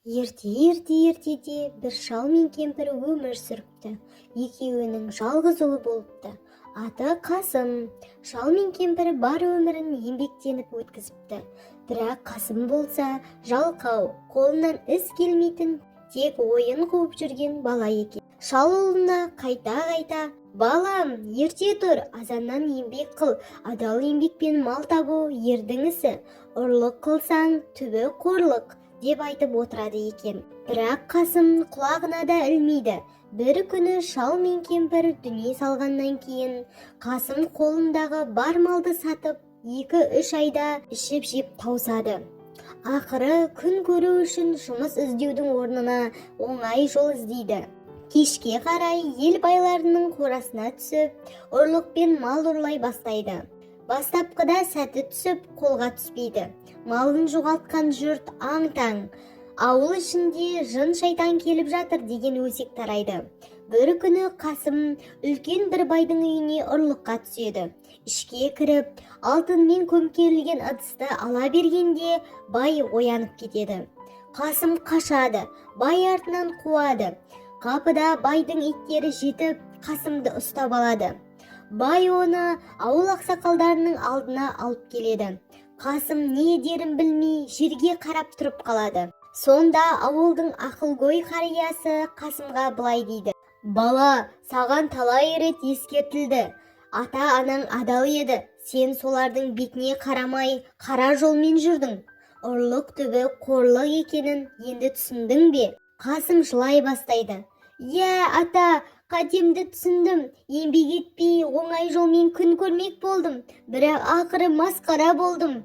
Ертеде бір шал мен кемпір өмір сүріпті. Екеуінің жалғыз ұлы болыпты. Аты Қасым. Шал мен кемпір бар өмірін еңбектеніп өткізіпті. Бірақ Қасым болса жалқау, қолынан іс келмейтін, тек ойын қуып жүрген бала екен. Шал ұлына қайта «Балам, ерте тұр, азаннан еңбек қыл, адал еңбекпен мал табу ердің ісі, ұрлық қылсаң түбі қорлық» деп айтып отырады екен. Бірақ Қасым құлағына да ілмейді. Бір күні шал мен кемпір дүние салғаннан кейін Қасым қолындағы бар малды сатып 2-3 айда ішіп-жеп таусады. Ақыры күн көру үшін жұмыс іздеудің орнына оңай жол іздейді. Кешке қарай ел байларының қорасына түсіп, ұрлықпен мал ұрлай бастайды. Бастапқыда сәті түсіп, қолға түспейді. Малын жоғалтқан жұрт аң-таң. Ауыл ішінде жын шайтан келіп жатыр деген өсек тарайды. Бір күні Қасым үлкен бір байдың үйіне ұрлыққа түседі. Ішке кіріп, алтынмен көмкерілген ыдысты ала бергенде бай оянып кетеді. Қасым қашады, бай артынан қуады. Қапыда байдың иттері жетіп, Қасымды ұстап алады. Бай оны ауыл ақсақалдарының алдына алып келеді. Қасым не дерін білмей жерге қарап тұрып қалады. Сонда ауылдың ақылгөй қариясы Қасымға былай дейді: «Бала, саған талай рет ескертілді. Ата-анаң адал еді. Сен солардың бетіне қарамай, қара жолмен жүрдің. Ұрлық түбі қорлық екенін енді түсіндің бе?» Қасым жылай бастайды. «Иә, ата, қатемді түсіндім. Еңбек етпей, оңай жолмен күн көрмек болдым. Бірақ ақыры масқара болдым».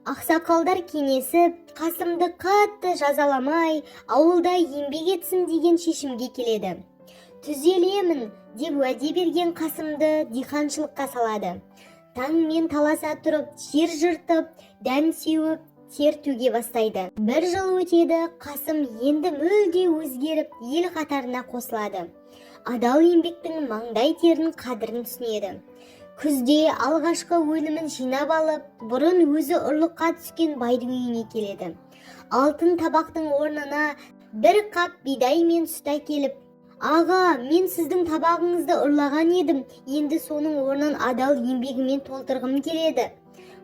Ақсақалдар кеңесіп, Қасымды қатты жазаламай, ауылда еңбек етсін деген шешімге келеді. «Түзелемін» деп уәде берген Қасымды диқаншылыққа салады. Таңмен таласа тұрып, жер жыртып, дән сеуіп, тер төге бастайды. Бір жыл өтеді, Қасым енді мүлде өзгеріп, ел қатарына қосылады. Адал еңбектің маңдай терінің қадірін түсінеді. Күзде алғашқы өнімін жинап алып, бұрын өзі ұрлыққа түскен байдың үйіне келеді. Алтын табақтың орнына бір қап бидай мен сүт әкеліп: «Аға, мен сіздің табағыңызды ұрлаған едім. Енді соның орнын адал еңбегімен толтырғым келеді.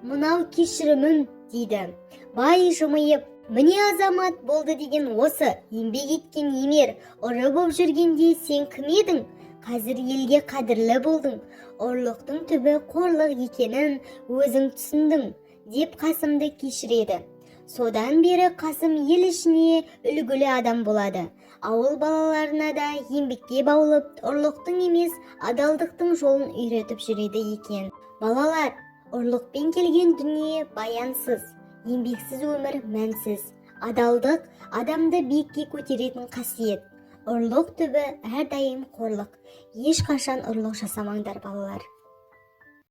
Мынау кешірімім» дейді. Бай жымиып: «Міне азамат, болды деген осы. Еңбек еткен емер, ұры боп жүргенде сен кім едің? Қазір елге қадірлі болдың. Ұрлықтың түбі қорлық екенін өзің түсіндің» деп Қасымды кешіреді. Содан бері Қасым ел ішіне үлгілі адам болады. Ауыл балаларына да еңбекке баулып, ұрлықтың емес, адалдықтың жолын үйретіп жүреді екен. Балалар, ұрлықпен келген дүние баянсыз, еңбексіз өмір мәнсіз. Адалдық адамды биікке көтеретін қасиет. Ұрлық түбі әрдайым қорлық. Ешқашан ұрлық жасамаңдар балалар.